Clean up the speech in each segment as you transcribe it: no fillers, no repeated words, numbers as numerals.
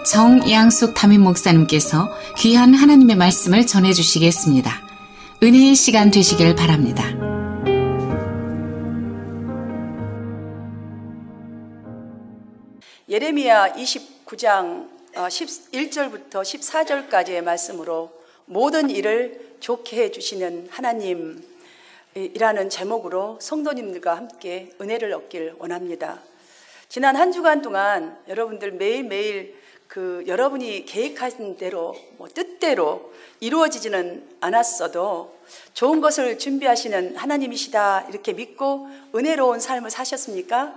정양숙 담임 목사님께서 귀한 하나님의 말씀을 전해주시겠습니다. 은혜의 시간 되시길 바랍니다. 예레미야 29장 11절부터 14절까지의 말씀으로 모든 일을 좋게 해주시는 하나님이라는 제목으로 성도님들과 함께 은혜를 얻길 원합니다. 지난 한 주간 동안 여러분들 매일매일 여러분이 계획하신 대로 뜻대로 이루어지지는 않았어도 좋은 것을 준비하시는 하나님이시다 이렇게 믿고 은혜로운 삶을 사셨습니까?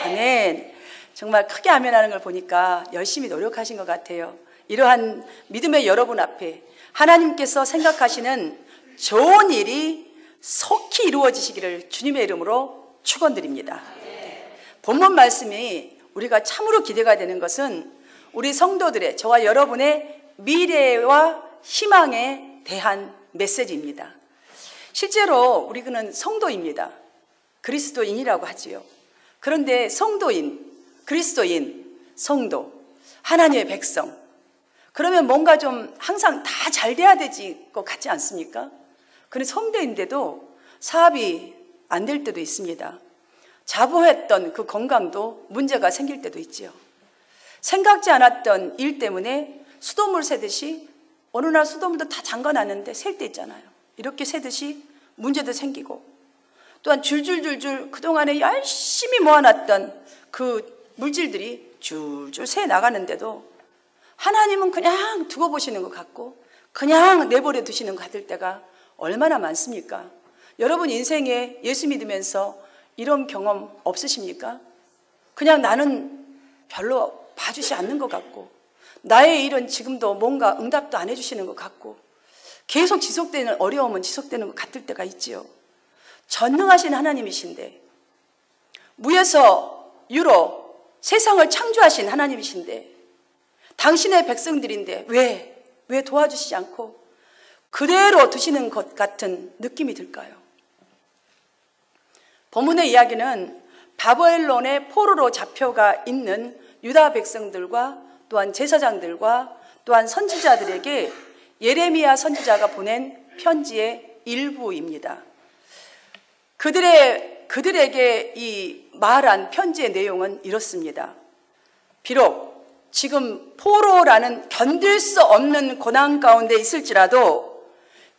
아멘. 정말 크게 아멘하는 걸 보니까 열심히 노력하신 것 같아요. 이러한 믿음의 여러분 앞에 하나님께서 생각하시는 좋은 일이 속히 이루어지시기를 주님의 이름으로 축원드립니다. 본문 말씀이 우리가 참으로 기대가 되는 것은 우리 성도들의, 저와 여러분의 미래와 희망에 대한 메시지입니다. 실제로 우리는 성도입니다. 그리스도인이라고 하지요. 그런데 성도인, 그리스도인, 성도, 하나님의 백성, 그러면 뭔가 좀 항상 다 잘 돼야 되지 것 같지 않습니까? 그런데 성도인데도 사업이 안 될 때도 있습니다. 자부했던 그 건강도 문제가 생길 때도 있지요. 생각지 않았던 일 때문에 수돗물 새듯이 어느 날 수돗물도 다 잠가놨는데 셀 때 있잖아요. 이렇게 새듯이 문제도 생기고, 또한 줄줄줄줄 그동안에 열심히 모아놨던 그 물질들이 줄줄 새 나가는데도 하나님은 그냥 두고 보시는 것 같고 그냥 내버려 두시는 것 같을 때가 얼마나 많습니까? 여러분 인생에 예수 믿으면서 이런 경험 없으십니까? 그냥 나는 별로 봐주지 않는 것 같고 나의 일은 지금도 뭔가 응답도 안 해주시는 것 같고 계속 지속되는 어려움은 지속되는 것 같을 때가 있지요. 전능하신 하나님이신데, 무에서 유로 세상을 창조하신 하나님이신데, 당신의 백성들인데 왜 도와주시지 않고 그대로 두시는 것 같은 느낌이 들까요? 본문의 이야기는 바벨론의 포로로 잡혀가 있는 유다 백성들과 또한 제사장들과 또한 선지자들에게 예레미야 선지자가 보낸 편지의 일부입니다. 그들에게 이 말한 편지의 내용은 이렇습니다. 비록 지금 포로라는 견딜 수 없는 고난 가운데 있을지라도,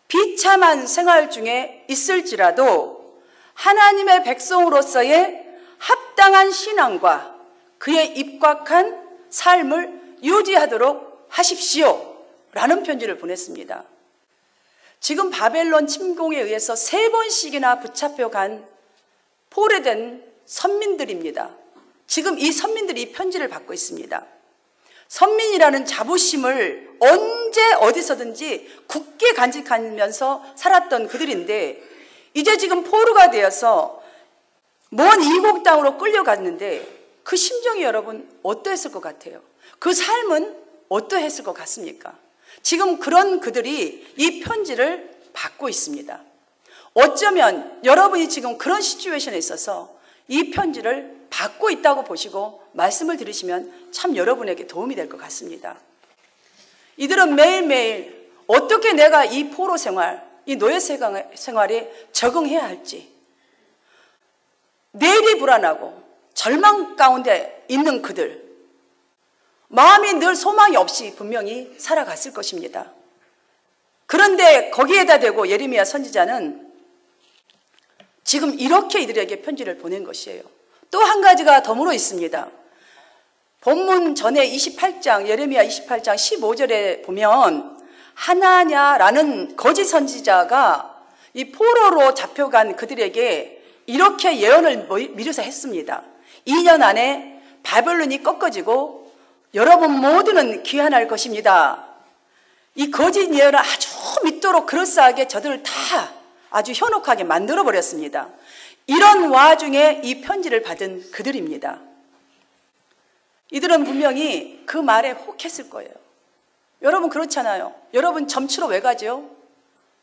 비참한 생활 중에 있을지라도 하나님의 백성으로서의 합당한 신앙과 그의 입각한 삶을 유지하도록 하십시오 라는 편지를 보냈습니다. 지금 바벨론 침공에 의해서 3번씩이나 붙잡혀간 포로된 선민들입니다. 지금 이 선민들이 이 편지를 받고 있습니다. 선민이라는 자부심을 언제 어디서든지 굳게 간직하면서 살았던 그들인데, 이제 지금 포로가 되어서 먼 이국 땅으로 끌려갔는데 그 심정이 여러분 어떠했을 것 같아요? 그 삶은 어떠했을 것 같습니까? 지금 그런 그들이 이 편지를 받고 있습니다. 어쩌면 여러분이 지금 그런 시츄에이션에 있어서 이 편지를 받고 있다고 보시고 말씀을 들으시면 참 여러분에게 도움이 될 것 같습니다. 이들은 매일매일 어떻게 내가 이 포로 생활, 이 노예 생활에 적응해야 할지, 내일이 불안하고 절망 가운데 있는 그들, 마음이 늘 소망이 없이 분명히 살아갔을 것입니다. 그런데 거기에다 대고 예레미야 선지자는 지금 이렇게 이들에게 편지를 보낸 것이에요. 또 한 가지가 더불어 있습니다. 본문 전에 28장, 예레미야 28장 15절에 보면 하나냐라는 거짓 선지자가 이 포로로 잡혀간 그들에게 이렇게 예언을 미루서 했습니다. 2년 안에 바벨론이 꺾어지고 여러분 모두는 귀환할 것입니다. 이 거짓 예언을 아주 믿도록 그럴싸하게 저들을 다 아주 현혹하게 만들어버렸습니다. 이런 와중에 이 편지를 받은 그들입니다. 이들은 분명히 그 말에 혹했을 거예요. 여러분 그렇잖아요. 여러분 점치러 왜 가죠?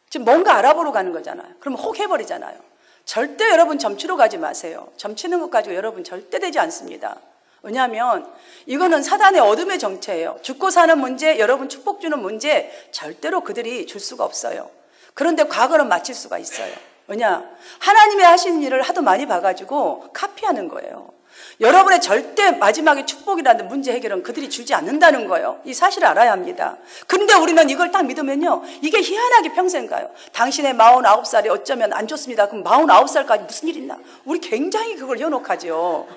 지금 뭔가 알아보러 가는 거잖아요. 그러면 혹해버리잖아요. 절대 여러분 점치러 가지 마세요. 점치는 것 가지고 여러분 절대 되지 않습니다. 왜냐하면 이거는 사단의 어둠의 정체예요. 죽고 사는 문제, 여러분 축복 주는 문제 절대로 그들이 줄 수가 없어요. 그런데 과거는 맞힐 수가 있어요. 왜냐? 하나님의 하시는 일을 하도 많이 봐가지고 카피하는 거예요. 여러분의 절대 마지막에 축복이라는 문제 해결은 그들이 주지 않는다는 거예요. 이 사실을 알아야 합니다. 근데 우리는 이걸 딱 믿으면요, 이게 희한하게 평생 가요. 당신의 49살이 어쩌면 안 좋습니다. 그럼 49살까지 무슨 일 있나? 우리 굉장히 그걸 현혹하죠.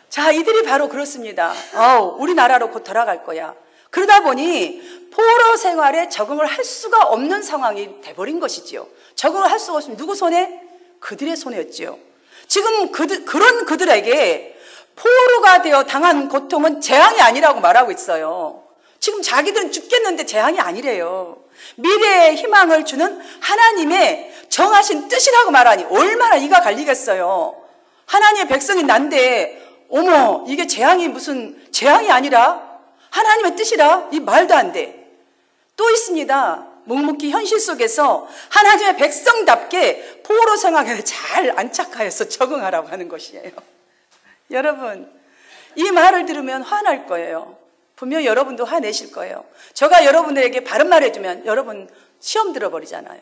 자, 이들이 바로 그렇습니다. 우리나라로 곧 돌아갈 거야. 그러다 보니 포로 생활에 적응을 할 수가 없는 상황이 돼버린 것이지요. 적응을 할 수가 없으면 누구 손에? 그들의 손이었지요. 지금 그런 그들에게 포로가 되어 당한 고통은 재앙이 아니라고 말하고 있어요. 지금 자기들은 죽겠는데 재앙이 아니래요. 미래의 희망을 주는 하나님의 정하신 뜻이라고 말하니 얼마나 이가 갈리겠어요. 하나님의 백성인 난데 어머, 이게 재앙이 무슨 재앙이 아니라 하나님의 뜻이라? 이 말도 안 돼. 또 있습니다. 묵묵히 현실 속에서 하나님의 백성답게 포로 생활에 잘 안착하여서 적응하라고 하는 것이에요. 여러분, 이 말을 들으면 화날 거예요. 분명히 여러분도 화내실 거예요. 제가 여러분들에게 바른 말 해주면 여러분 시험 들어버리잖아요.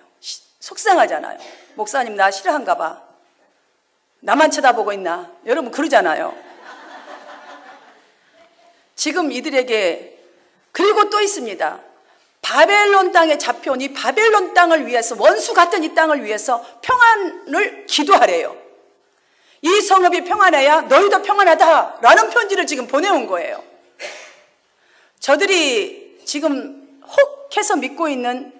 속상하잖아요. 목사님 나 싫어한가 봐. 나만 쳐다보고 있나? 여러분 그러잖아요. 지금 이들에게, 그리고 또 있습니다. 바벨론 땅에 잡혀온 이 바벨론 땅을 위해서, 원수 같은 이 땅을 위해서 평안을 기도하래요. 이 성읍이 평안해야 너희도 평안하다라는 편지를 지금 보내온 거예요. 저들이 지금 혹해서 믿고 있는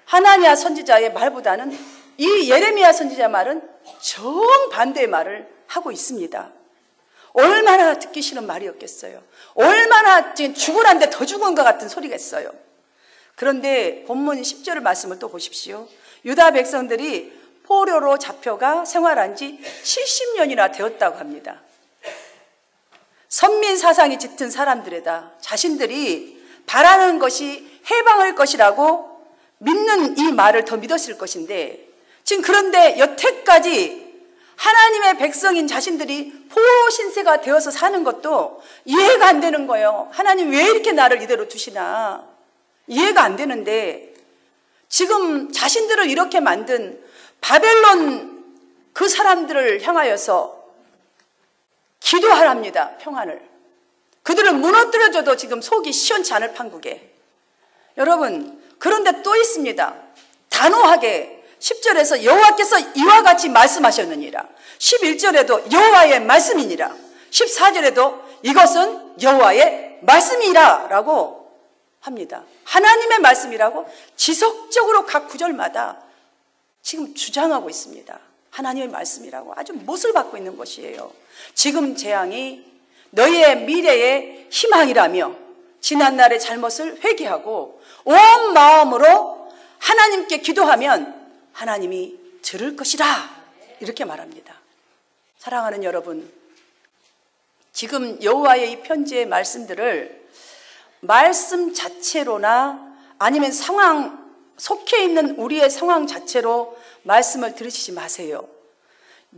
하나냐 선지자의 말보다는 이 예레미야 선지자 말은 정반대의 말을 하고 있습니다. 얼마나 듣기 싫은 말이었겠어요. 얼마나 죽으란데 더 죽은 것 같은 소리겠어요. 그런데 본문 10절 말씀을 또 보십시오. 유다 백성들이 포로로 잡혀가 생활한 지 70년이나 되었다고 합니다. 선민 사상이 짙은 사람들에다 자신들이 바라는 것이 해방할 것이라고 믿는 이 말을 더 믿었을 것인데, 지금 그런데 여태까지 하나님의 백성인 자신들이 포로 신세가 되어서 사는 것도 이해가 안 되는 거예요. 하나님 왜 이렇게 나를 이대로 두시나 이해가 안 되는데, 지금 자신들을 이렇게 만든 바벨론 그 사람들을 향하여서 기도하랍니다. 평안을. 그들을 무너뜨려줘도 지금 속이 시원치 않을 판국에. 여러분, 그런데 또 있습니다. 단호하게 10절에서 여호와께서 이와 같이 말씀하셨느니라. 11절에도 여호와의 말씀이니라. 14절에도 이것은 여호와의 말씀이라 라고 합니다. 하나님의 말씀이라고 지속적으로 각 구절마다 지금 주장하고 있습니다. 하나님의 말씀이라고 아주 못을 받고 있는 것이에요. 지금 재앙이 너희의 미래의 희망이라며 지난날의 잘못을 회개하고 온 마음으로 하나님께 기도하면 하나님이 들을 것이다, 이렇게 말합니다. 사랑하는 여러분, 지금 여호와의 이 편지의 말씀들을 말씀 자체로나 아니면 상황, 속해 있는 우리의 상황 자체로 말씀을 들으시지 마세요.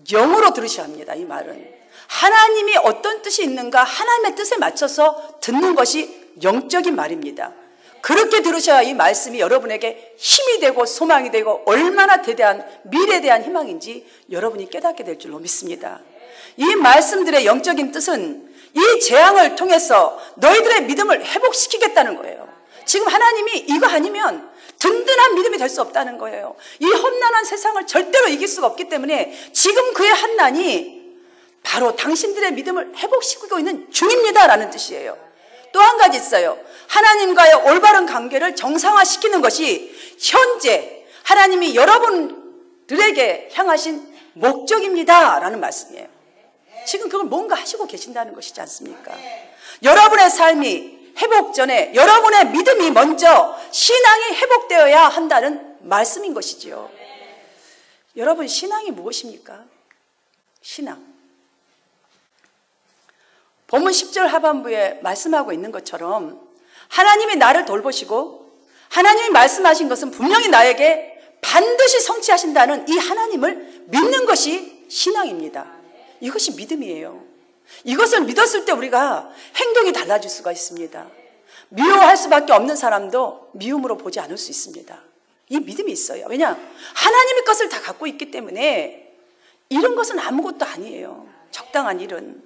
영으로 들으셔야 합니다. 이 말은 하나님이 어떤 뜻이 있는가, 하나님의 뜻에 맞춰서 듣는 것이 영적인 말입니다. 그렇게 들으셔야 이 말씀이 여러분에게 힘이 되고 소망이 되고 얼마나 대대한 미래에 대한 희망인지 여러분이 깨닫게 될 줄로 믿습니다. 이 말씀들의 영적인 뜻은 이 재앙을 통해서 너희들의 믿음을 회복시키겠다는 거예요. 지금 하나님이 이거 아니면 든든한 믿음이 될 수 없다는 거예요. 이 험난한 세상을 절대로 이길 수가 없기 때문에 지금 그의 한난이 바로 당신들의 믿음을 회복시키고 있는 중입니다라는 뜻이에요. 또 한 가지 있어요. 하나님과의 올바른 관계를 정상화시키는 것이 현재 하나님이 여러분들에게 향하신 목적입니다라는 말씀이에요. 지금 그걸 뭔가 하시고 계신다는 것이지 않습니까? 여러분의 삶이 회복 전에 여러분의 믿음이 먼저 신앙이 회복되어야 한다는 말씀인 것이지요. 여러분, 신앙이 무엇입니까? 신앙. 본문 10절 하반부에 말씀하고 있는 것처럼 하나님이 나를 돌보시고 하나님이 말씀하신 것은 분명히 나에게 반드시 성취하신다는 이 하나님을 믿는 것이 신앙입니다. 이것이 믿음이에요. 이것을 믿었을 때 우리가 행동이 달라질 수가 있습니다. 미워할 수밖에 없는 사람도 미움으로 보지 않을 수 있습니다. 이 믿음이 있어요. 왜냐? 하나님의 것을 다 갖고 있기 때문에 이런 것은 아무것도 아니에요. 적당한 일은.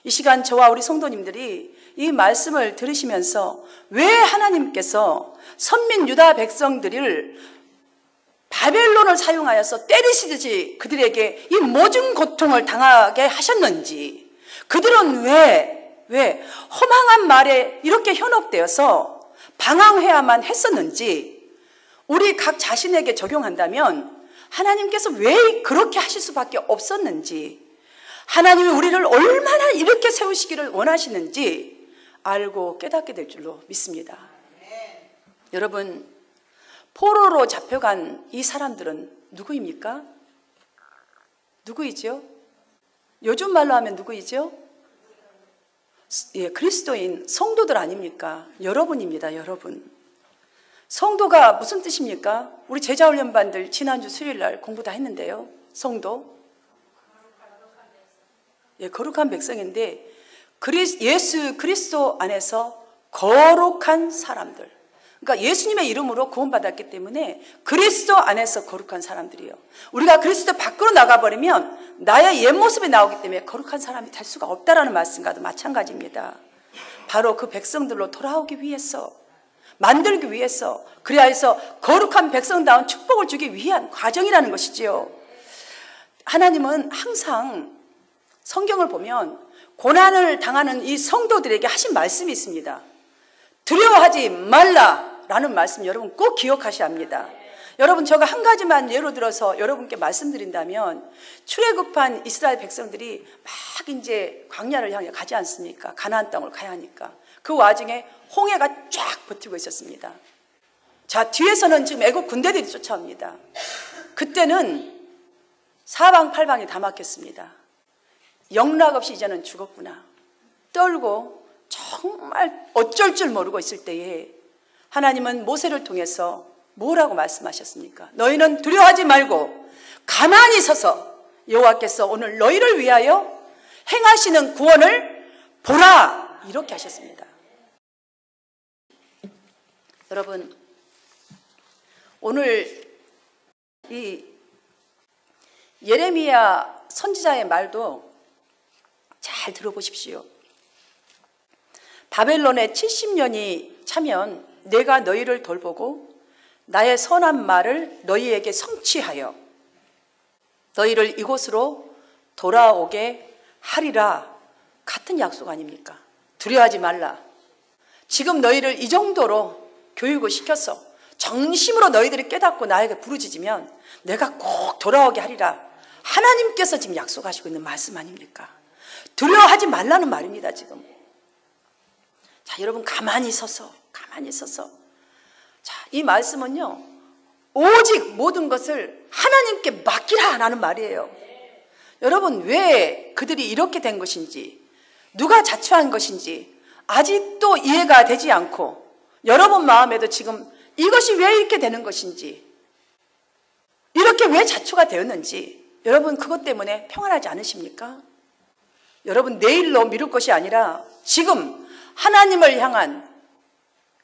이 시간 저와 우리 성도님들이 이 말씀을 들으시면서 왜 하나님께서 선민 유다 백성들을 바벨론을 사용하여서 때리시듯이 그들에게 이 모든 고통을 당하게 하셨는지, 그들은 왜 허망한 말에 이렇게 현혹되어서 방황해야만 했었는지, 우리 각 자신에게 적용한다면 하나님께서 왜 그렇게 하실 수밖에 없었는지, 하나님이 우리를 얼마나 이렇게 세우시기를 원하시는지 알고 깨닫게 될 줄로 믿습니다. 여러분, 포로로 잡혀간 이 사람들은 누구입니까? 누구이죠? 요즘 말로 하면 누구이죠? 예, 그리스도인 성도들 아닙니까? 여러분입니다, 여러분. 성도가 무슨 뜻입니까? 우리 제자훈련반들 지난주 수요일날 공부 다 했는데요. 성도. 예, 거룩한 백성인데 예수 그리스도 안에서 거룩한 사람들. 그러니까 예수님의 이름으로 구원받았기 때문에 그리스도 안에서 거룩한 사람들이에요. 우리가 그리스도 밖으로 나가버리면 나의 옛 모습이 나오기 때문에 거룩한 사람이 될 수가 없다라는 말씀과도 마찬가지입니다. 바로 그 백성들로 돌아오기 위해서, 만들기 위해서, 그래야 해서 거룩한 백성다운 축복을 주기 위한 과정이라는 것이지요. 하나님은 항상 성경을 보면 고난을 당하는 이 성도들에게 하신 말씀이 있습니다. 두려워하지 말라라는 말씀 여러분 꼭 기억하셔야 합니다. 여러분, 제가 한 가지만 예로 들어서 여러분께 말씀드린다면, 출애굽한 이스라엘 백성들이 막 이제 광야를 향해 가지 않습니까? 가나안 땅을 가야 하니까. 그 와중에 홍해가 쫙 버티고 있었습니다. 자, 뒤에서는 지금 애국 군대들이 쫓아옵니다. 그때는 사방팔방이 다 막혔습니다. 영락없이 이제는 죽었구나. 떨고 정말 어쩔 줄 모르고 있을 때에 하나님은 모세를 통해서 뭐라고 말씀하셨습니까? 너희는 두려워하지 말고 가만히 서서 여호와께서 오늘 너희를 위하여 행하시는 구원을 보라, 이렇게 하셨습니다. 여러분, 오늘 이 예레미야 선지자의 말도 잘 들어보십시오. 바벨론에 70년이 차면 내가 너희를 돌보고 나의 선한 말을 너희에게 성취하여 너희를 이곳으로 돌아오게 하리라. 같은 약속 아닙니까? 두려워하지 말라. 지금 너희를 이 정도로 교육을 시켜서 정심으로 너희들이 깨닫고 나에게 부르짖으면 내가 꼭 돌아오게 하리라. 하나님께서 지금 약속하시고 있는 말씀 아닙니까? 두려워하지 말라는 말입니다, 지금. 자, 여러분, 가만히 서서. 자, 이 말씀은요, 오직 모든 것을 하나님께 맡기라라는 말이에요. 여러분, 왜 그들이 이렇게 된 것인지, 누가 자초한 것인지 아직도 이해가 되지 않고, 여러분 마음에도 지금 이것이 왜 이렇게 되는 것인지, 이렇게 왜 자초가 되었는지, 여러분 그것 때문에 평안하지 않으십니까? 여러분, 내일로 미룰 것이 아니라 지금 하나님을 향한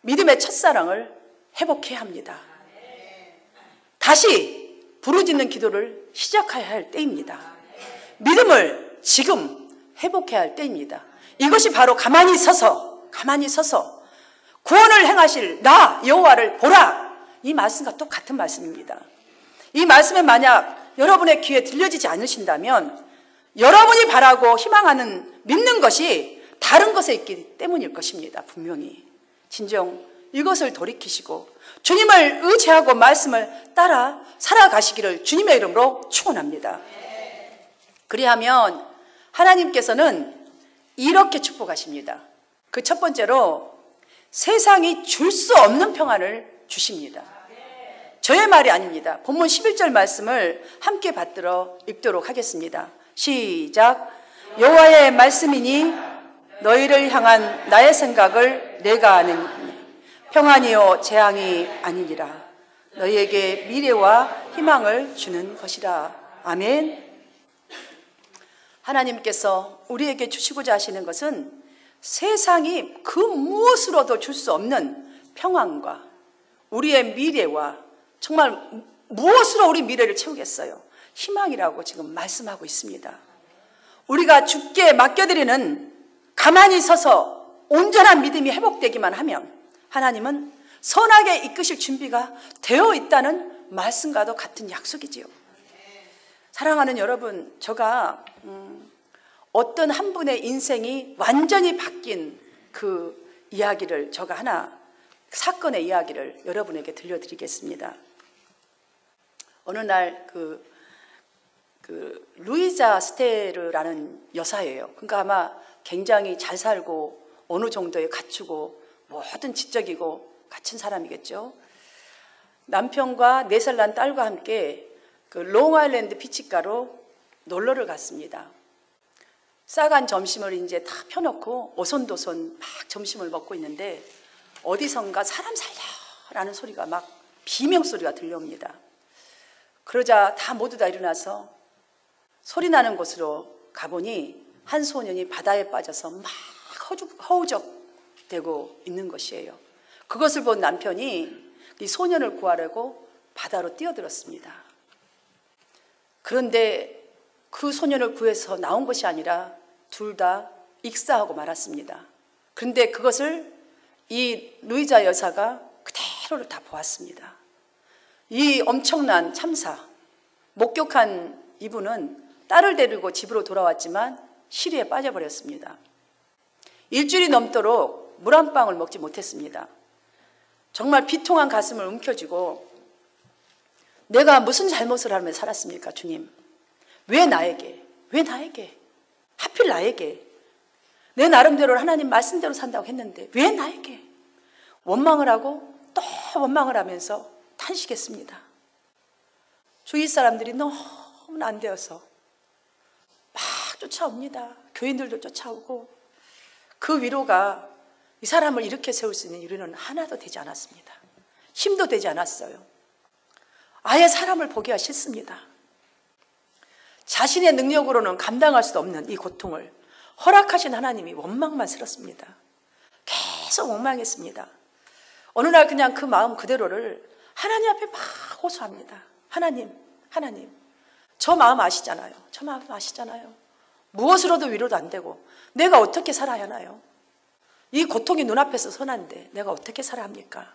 믿음의 첫사랑을 회복해야 합니다. 다시 부르짖는 기도를 시작해야 할 때입니다. 믿음을 지금 회복해야 할 때입니다. 이것이 바로 가만히 서서 구원을 행하실 나 여호와를 보라, 이 말씀과 똑같은 말씀입니다. 이 말씀에 만약 여러분의 귀에 들려지지 않으신다면 여러분이 바라고 희망하는 믿는 것이 다른 것에 있기 때문일 것입니다. 분명히 진정 이것을 돌이키시고 주님을 의지하고 말씀을 따라 살아가시기를 주님의 이름으로 축원합니다. 그리하면 하나님께서는 이렇게 축복하십니다. 그 첫 번째로 세상이 줄 수 없는 평안을 주십니다. 저의 말이 아닙니다. 본문 11절 말씀을 함께 받들어 읽도록 하겠습니다. 시작. 여호와의 말씀이니 너희를 향한 나의 생각을 내가 아느니 평안이요 재앙이 아니니라. 너희에게 미래와 희망을 주는 것이라. 아멘. 하나님께서 우리에게 주시고자 하시는 것은 세상이 그 무엇으로도 줄 수 없는 평안과 우리의 미래와 정말 무엇으로 우리 미래를 채우겠어요? 희망이라고 지금 말씀하고 있습니다. 우리가 주께 맡겨드리는, 가만히 서서 온전한 믿음이 회복되기만 하면 하나님은 선하게 이끄실 준비가 되어 있다는 말씀과도 같은 약속이지요. 사랑하는 여러분, 제가 어떤 한 분의 인생이 완전히 바뀐 그 이야기를, 제가 하나 사건의 이야기를 여러분에게 들려드리겠습니다. 어느 날 루이자 스테르라는 여사예요. 그러니까 아마 굉장히 잘 살고 어느 정도에 갖추고 모든 지적이고 갖춘 사람이겠죠. 남편과 4살 난 딸과 함께 그 롱아일랜드 비치가로 놀러를 갔습니다. 싸간 점심을 이제 다 펴놓고 오손도손 막 점심을 먹고 있는데 어디선가 사람 살려라는 소리가 막 비명소리가 들려옵니다. 그러자 다 모두 다 일어나서 소리 나는 곳으로 가보니 한 소년이 바다에 빠져서 막 허우적대고 있는 것이에요. 그것을 본 남편이 이 소년을 구하려고 바다로 뛰어들었습니다. 그런데 그 소년을 구해서 나온 것이 아니라 둘 다 익사하고 말았습니다. 그런데 그것을 이 루이자 여사가 그대로 다 보았습니다. 이 엄청난 참사, 목격한 이분은 딸을 데리고 집으로 돌아왔지만 시리에 빠져버렸습니다. 일주일이 넘도록 물 한 방울 먹지 못했습니다. 정말 비통한 가슴을 움켜쥐고 내가 무슨 잘못을 하며 살았습니까, 주님? 왜 나에게? 하필 나에게? 내 나름대로 하나님 말씀대로 산다고 했는데 왜 나에게? 원망을 하고 또 원망을 하면서 탄식했습니다. 주위 사람들이 너무나 안 되어서 막 쫓아옵니다. 교인들도 쫓아오고 그 위로가 이 사람을 이렇게 세울 수 있는 위로는 하나도 되지 않았습니다. 힘도 되지 않았어요. 아예 사람을 보기가 싫습니다. 자신의 능력으로는 감당할 수 없는 이 고통을 허락하신 하나님이 원망만 스럽습니다. 계속 원망했습니다. 어느 날 그냥 그 마음 그대로를 하나님 앞에 막 호소합니다. 하나님, 저 마음 아시잖아요. 무엇으로도 위로도 안 되고 내가 어떻게 살아야 하나요? 이 고통이 눈앞에서 선한데 내가 어떻게 살아야 합니까?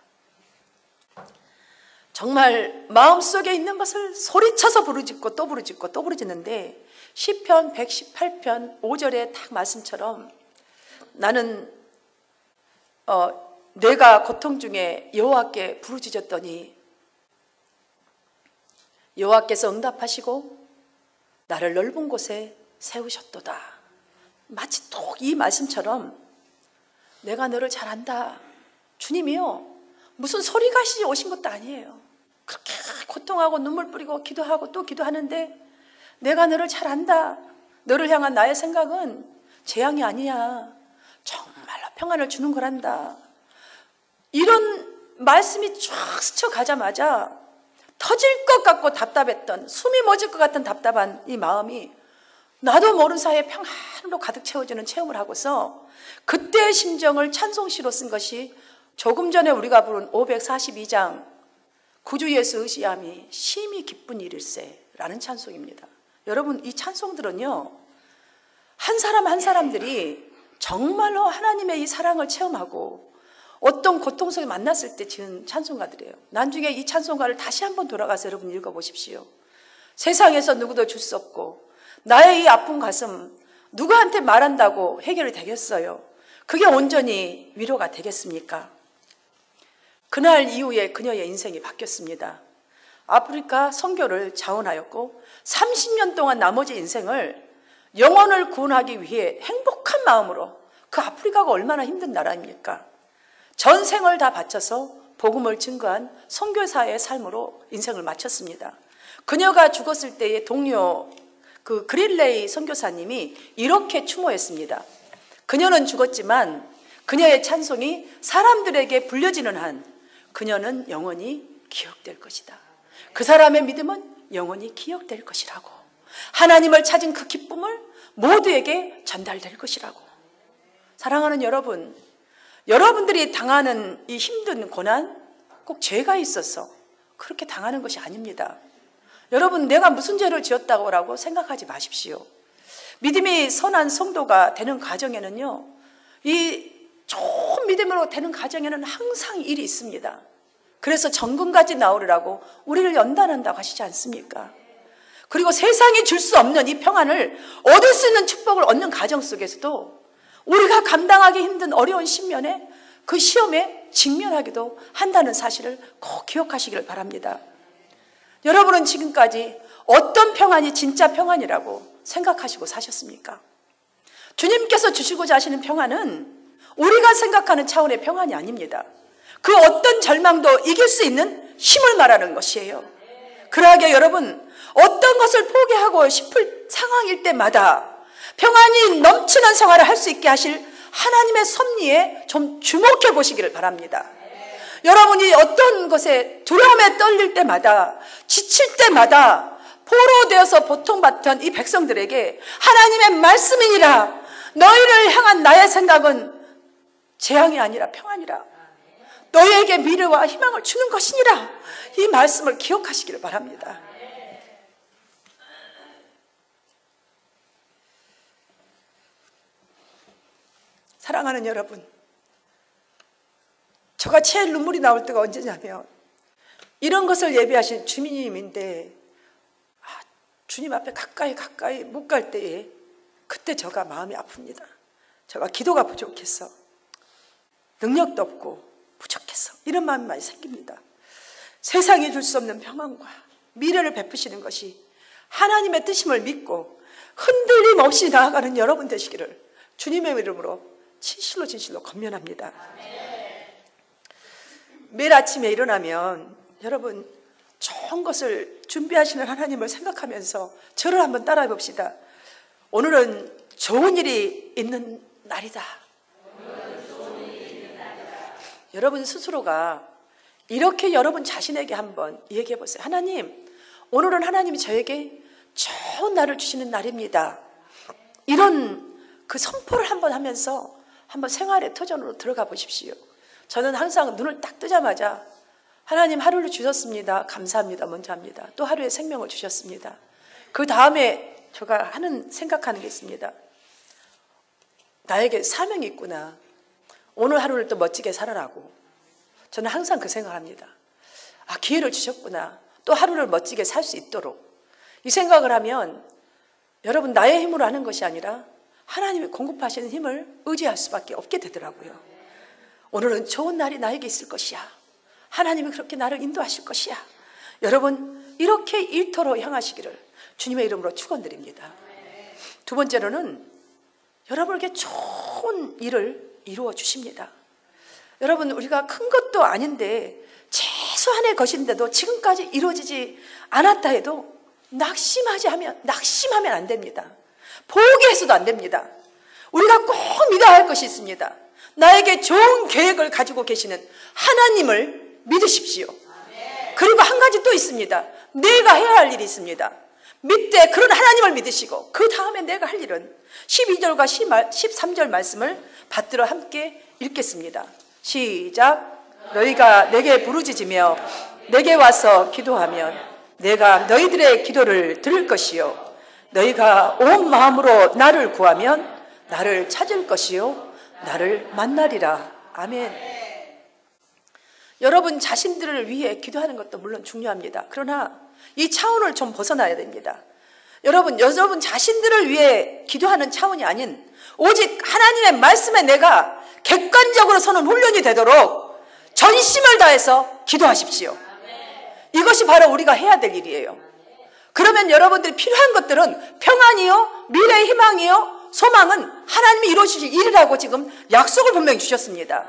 정말 마음속에 있는 것을 소리쳐서 부르짖고 또 부르짖는데 시편 118편 5절의 딱 말씀처럼 나는 내가 고통 중에 여호와께 부르짖었더니 여호와께서 응답하시고 나를 넓은 곳에 세우셨도다. 마치 또 이 말씀처럼 내가 너를 잘 안다. 주님이요, 무슨 소리가 오신 것도 아니에요. 그렇게 고통하고 눈물 뿌리고 기도하고 또 기도하는데 내가 너를 잘 안다. 너를 향한 나의 생각은 재앙이 아니야. 정말로 평안을 주는 거란다. 이런 말씀이 쫙 스쳐가자마자 터질 것 같고 답답했던, 숨이 멎을 것 같은 답답한 이 마음이 나도 모르는 사이에 평안으로 가득 채워지는 체험을 하고서 그때의 심정을 찬송시로 쓴 것이 조금 전에 우리가 부른 542장 구주 예수 의지함이 심히 기쁜 일일세 라는 찬송입니다. 여러분, 이 찬송들은요, 한 사람 한 사람들이 정말로 하나님의 이 사랑을 체험하고 어떤 고통 속에 만났을 때 지은 찬송가들이에요. 나중에 이 찬송가를 다시 한번 돌아가서 여러분 읽어보십시오. 세상에서 누구도 줄 수 없고 나의 이 아픈 가슴 누구한테 말한다고 해결이 되겠어요? 그게 온전히 위로가 되겠습니까? 그날 이후에 그녀의 인생이 바뀌었습니다. 아프리카 선교를 자원하였고 30년 동안 나머지 인생을 영혼을 구원하기 위해 행복한 마음으로, 그 아프리카가 얼마나 힘든 나라입니까? 전생을 다 바쳐서 복음을 증거한 선교사의 삶으로 인생을 마쳤습니다. 그녀가 죽었을 때의 동료 그 그릴레이 선교사님이 이렇게 추모했습니다. 그녀는 죽었지만 그녀의 찬송이 사람들에게 불려지는 한 그녀는 영원히 기억될 것이다. 그 사람의 믿음은 영원히 기억될 것이라고. 하나님을 찾은 그 기쁨을 모두에게 전달될 것이라고. 사랑하는 여러분, 여러분들이 당하는 이 힘든 고난 꼭 죄가 있어서 그렇게 당하는 것이 아닙니다. 여러분, 내가 무슨 죄를 지었다고 생각하지 마십시오. 믿음이 선한 성도가 되는 과정에는요, 이 좋은 믿음으로 되는 과정에는 항상 일이 있습니다. 그래서 정금까지 나오리라고 우리를 연단한다고 하시지 않습니까? 그리고 세상이 줄 수 없는 이 평안을 얻을 수 있는 축복을 얻는 과정 속에서도 우리가 감당하기 힘든 어려운 신면에 그 시험에 직면하기도 한다는 사실을 꼭 기억하시기를 바랍니다. 여러분은 지금까지 어떤 평안이 진짜 평안이라고 생각하시고 사셨습니까? 주님께서 주시고자 하시는 평안은 우리가 생각하는 차원의 평안이 아닙니다. 그 어떤 절망도 이길 수 있는 힘을 말하는 것이에요. 그러하게 여러분, 어떤 것을 포기하고 싶을 상황일 때마다 평안이 넘치는 생활을 할 수 있게 하실 하나님의 섭리에 좀 주목해 보시기를 바랍니다. 여러분이 어떤 것에 두려움에 떨릴 때마다, 지칠 때마다 포로되어서 보통받던 이 백성들에게 하나님의 말씀이니라, 너희를 향한 나의 생각은 재앙이 아니라 평안이라, 너희에게 미래와 희망을 주는 것이니라, 이 말씀을 기억하시기를 바랍니다. 사랑하는 여러분, 저가 제일 눈물이 나올 때가 언제냐면 이런 것을 예비하신 주님인데 주님 앞에 가까이 못 갈 때에 그때 저가 마음이 아픕니다. 저가 기도가 부족해서, 능력도 없고 부족해서 이런 마음이 많이 생깁니다. 세상이 줄 수 없는 평안과 미래를 베푸시는 것이 하나님의 뜻임을 믿고 흔들림 없이 나아가는 여러분 되시기를 주님의 이름으로 진실로 권면합니다. 매일 아침에 일어나면 여러분, 좋은 것을 준비하시는 하나님을 생각하면서 저를 한번 따라해 봅시다. 오늘은 좋은 일이 있는 날이다. 여러분 스스로가 이렇게 여러분 자신에게 한번 얘기해 보세요. 하나님, 오늘은 하나님이 저에게 좋은 날을 주시는 날입니다. 이런 그 선포를 한번 하면서 한번 생활의 터전으로 들어가 보십시오. 저는 항상 눈을 딱 뜨자마자 하나님 하루를 주셨습니다. 감사합니다. 먼저 합니다. 또 하루의 생명을 주셨습니다. 그 다음에 제가 생각하는 게 있습니다. 나에게 사명이 있구나. 오늘 하루를 또 멋지게 살아라고. 저는 항상 그 생각을 합니다. 기회를 주셨구나. 또 하루를 멋지게 살 수 있도록. 이 생각을 하면 여러분, 나의 힘으로 하는 것이 아니라 하나님이 공급하시는 힘을 의지할 수밖에 없게 되더라고요. 오늘은 좋은 날이 나에게 있을 것이야. 하나님이 그렇게 나를 인도하실 것이야. 여러분, 이렇게 일터로 향하시기를 주님의 이름으로 축원드립니다. 두 번째로는 여러분에게 좋은 일을 이루어 주십니다. 여러분, 우리가 큰 것도 아닌데 최소한의 것인데도 지금까지 이루어지지 않았다 해도 낙심하면 안 됩니다. 포기해서도 안 됩니다. 우리가 꼭 믿어야 할 것이 있습니다. 나에게 좋은 계획을 가지고 계시는 하나님을 믿으십시오. 그리고 한 가지 또 있습니다. 내가 해야 할 일이 있습니다. 믿되 그런 하나님을 믿으시고 그 다음에 내가 할 일은 12절과 13절 말씀을 받들어 함께 읽겠습니다. 시작. 너희가 내게 부르짖으며 내게 와서 기도하면 내가 너희들의 기도를 들을 것이요 너희가 온 마음으로 나를 구하면 나를 찾을 것이요 나를 만나리라. 아멘. 여러분 자신들을 위해 기도하는 것도 물론 중요합니다. 그러나 이 차원을 좀 벗어나야 됩니다. 여러분 자신들을 위해 기도하는 차원이 아닌 오직 하나님의 말씀에 내가 객관적으로 서는 훈련이 되도록 전심을 다해서 기도하십시오. 이것이 바로 우리가 해야 될 일이에요. 그러면 여러분들이 필요한 것들은 평안이요, 미래의 희망이요, 소망은 하나님이 이루어주실 일이라고 지금 약속을 분명히 주셨습니다.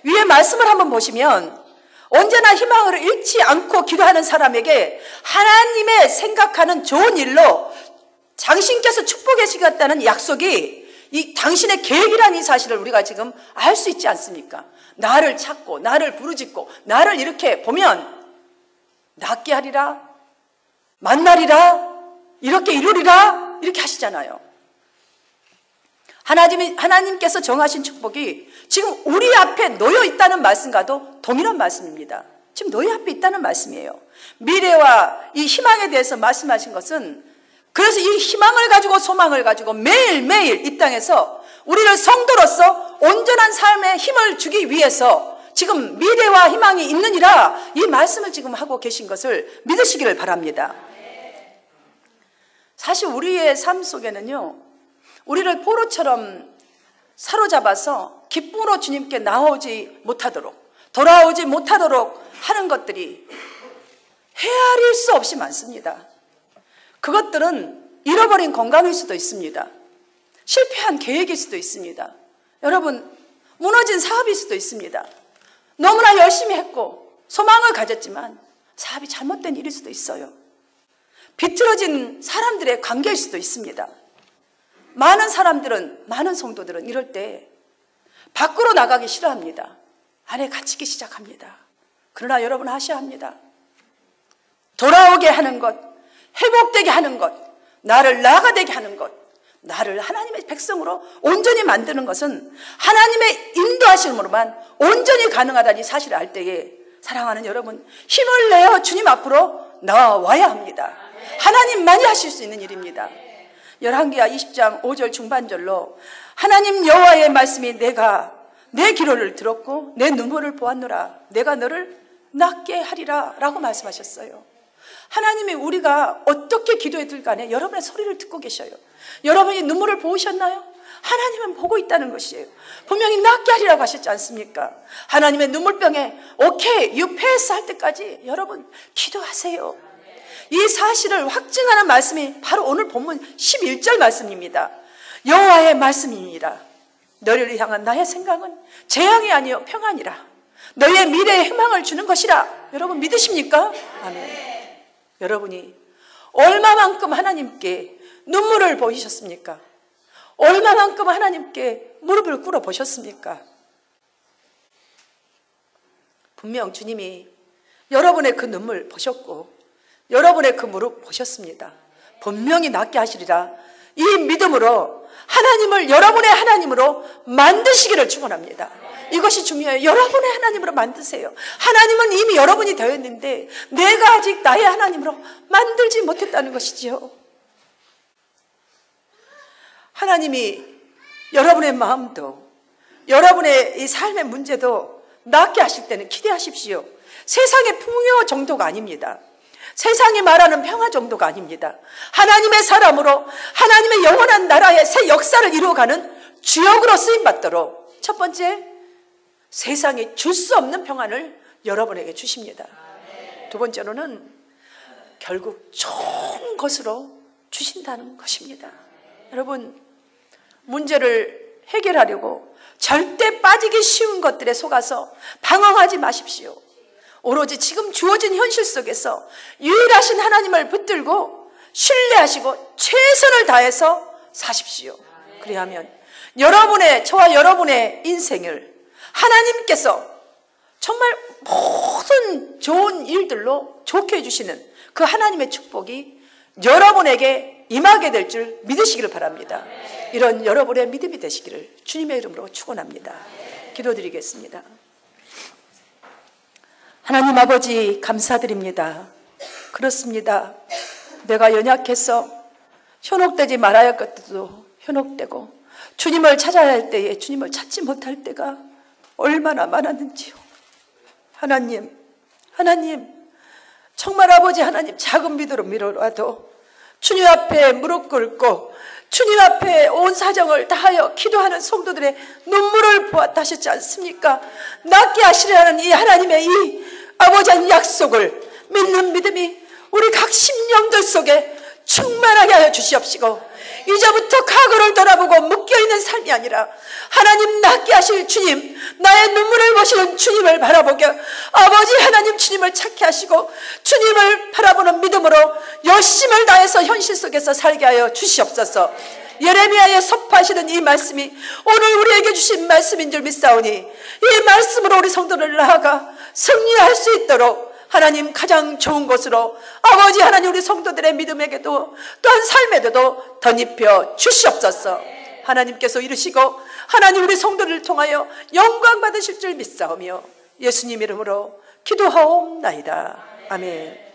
위에 말씀을 한번 보시면 언제나 희망을 잃지 않고 기도하는 사람에게 하나님의 생각하는 좋은 일로 당신께서 축복해 주시겠다는 약속이 이 당신의 계획이라는 이 사실을 우리가 지금 알 수 있지 않습니까? 나를 찾고 나를 부르짖고 나를 이렇게 보면 낫게 하리라, 만나리라, 이렇게 이루리라 이렇게 하시잖아요. 하나님께서 정하신 축복이 지금 우리 앞에 놓여 있다는 말씀과도 동일한 말씀입니다. 지금 너희 앞에 있다는 말씀이에요. 미래와 이 희망에 대해서 말씀하신 것은, 그래서 이 희망을 가지고 소망을 가지고 매일매일 이 땅에서 우리를 성도로서 온전한 삶의 힘을 주기 위해서 지금 미래와 희망이 있느니라 이 말씀을 지금 하고 계신 것을 믿으시기를 바랍니다. 사실 우리의 삶 속에는요, 우리를 포로처럼 사로잡아서 기쁨으로 주님께 나오지 못하도록, 돌아오지 못하도록 하는 것들이 헤아릴 수 없이 많습니다. 그것들은 잃어버린 건강일 수도 있습니다. 실패한 계획일 수도 있습니다. 여러분, 무너진 사업일 수도 있습니다. 너무나 열심히 했고 소망을 가졌지만 사업이 잘못된 일일 수도 있어요. 비틀어진 사람들의 관계일 수도 있습니다. 많은 사람들은, 많은 성도들은 이럴 때 밖으로 나가기 싫어합니다. 안에 갇히기 시작합니다. 그러나 여러분 하셔야 합니다. 돌아오게 하는 것, 회복되게 하는 것, 나를 나가 되게 하는 것, 나를 하나님의 백성으로 온전히 만드는 것은 하나님의 인도하심으로만 온전히 가능하다는 이 사실을 알 때에 사랑하는 여러분, 힘을 내어 주님 앞으로 나와야 합니다. 하나님만이 하실 수 있는 일입니다. 열왕기하 20장 5절 중반절로 하나님 여호와의 말씀이 내가 내 기도를 들었고 내 눈물을 보았노라. 내가 너를 낫게 하리라 라고 말씀하셨어요. 하나님이 우리가 어떻게 기도해들 간에 여러분의 소리를 듣고 계셔요. 여러분이 눈물을 보셨나요? 하나님은 보고 있다는 것이에요. 분명히 낫게 하리라고 하셨지 않습니까? 하나님의 눈물병에 오케이, you pass 할 때까지 여러분 기도하세요. 이 사실을 확증하는 말씀이 바로 오늘 본문 11절 말씀입니다. 여호와의 말씀입니다. 너희를 향한 나의 생각은 재앙이 아니요 평안이라. 너희의 미래에 희망을 주는 것이라. 여러분 믿으십니까? 아멘. 여러분이 얼마만큼 하나님께 눈물을 보이셨습니까? 얼마만큼 하나님께 무릎을 꿇어 보셨습니까? 분명 주님이 여러분의 그 눈물 보셨고 여러분의 그 무릎 보셨습니다. 분명히 낫게 하시리라. 이 믿음으로 하나님을 여러분의 하나님으로 만드시기를 축원합니다. 이것이 중요해요. 여러분의 하나님으로 만드세요. 하나님은 이미 여러분이 되었는데 내가 아직 나의 하나님으로 만들지 못했다는 것이지요. 하나님이 여러분의 마음도 여러분의 이 삶의 문제도 낫게 하실 때는 기대하십시오. 세상의 풍요 정도가 아닙니다. 세상이 말하는 평화 정도가 아닙니다. 하나님의 사람으로 하나님의 영원한 나라의 새 역사를 이루어가는 주역으로 쓰임받도록 첫 번째, 세상이 줄 수 없는 평안을 여러분에게 주십니다. 두 번째로는 결국 좋은 것으로 주신다는 것입니다. 여러분, 문제를 해결하려고 절대 빠지기 쉬운 것들에 속아서 방황하지 마십시오. 오로지 지금 주어진 현실 속에서 유일하신 하나님을 붙들고 신뢰하시고 최선을 다해서 사십시오. 그리하면 저와 여러분의 인생을 하나님께서 정말 모든 좋은 일들로 좋게 해주시는 그 하나님의 축복이 여러분에게 임하게 될 줄 믿으시기를 바랍니다. 이런 여러분의 믿음이 되시기를 주님의 이름으로 축원합니다. 기도드리겠습니다. 하나님 아버지 감사드립니다. 그렇습니다. 내가 연약해서 현혹되지 말아야 할 것도 현혹되고 주님을 찾아야 할 때에 주님을 찾지 못할 때가 얼마나 많았는지요. 하나님 정말 아버지 하나님 작은 믿음으로라도 주님 앞에 무릎 꿇고 주님 앞에 온 사정을 다하여 기도하는 성도들의 눈물을 보았다 하셨지 않습니까? 낫게 하시려는 이 하나님의 이 아버지 한 약속을 믿는 믿음이 우리 각 심령들 속에 충만하게 하여 주시옵시고 이제부터 과거를 돌아보고 묶여있는 삶이 아니라 하나님 낫게 하실 주님, 나의 눈물을 보시는 주님을 바라보게 아버지 하나님 주님을 찾게 하시고 주님을 바라보는 믿음으로 열심을 다해서 현실 속에서 살게 하여 주시옵소서. 예레미야에 선포하시는 이 말씀이 오늘 우리에게 주신 말씀인 줄 믿사오니 이 말씀으로 우리 성도를 나아가 승리할 수 있도록 하나님 가장 좋은 것으로 아버지 하나님 우리 성도들의 믿음에게도 또한 삶에도 덧입혀 주시옵소서. 하나님께서 이루시고 하나님 우리 성도를 통하여 영광 받으실 줄 믿사오며 예수님 이름으로 기도하옵나이다. 아멘.